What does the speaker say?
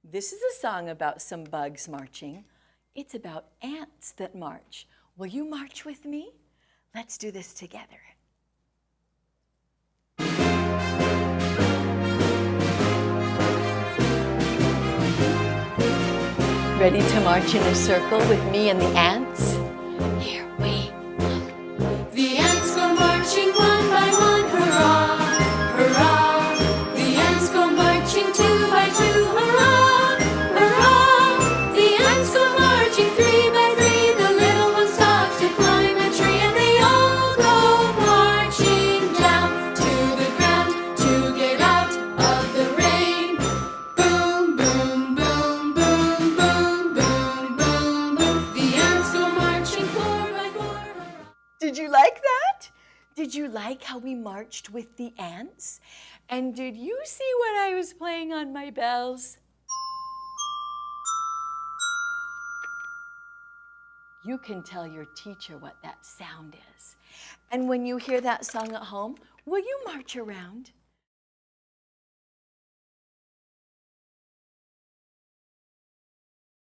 This is a song about some bugs marching. It's about ants that march. Will you march with me? Let's do this together. Ready to march in a circle with me and the ants? Here we go. The ants go marching one by one, hurrah, hurrah. The ants go marching two by two, hurrah, hurrah. The ants go marching three by three. The little one stops to climb a tree, and they all go marching down to the ground to get out of the rain. Boom, boom, boom, boom, boom, boom, boom, boom. The ants go marching four by four, hurrah. Did you like that? Did you like how we marched with the ants? And did you see what I was playing on my bells? You can tell your teacher what that sound is. And when you hear that song at home, will you march around?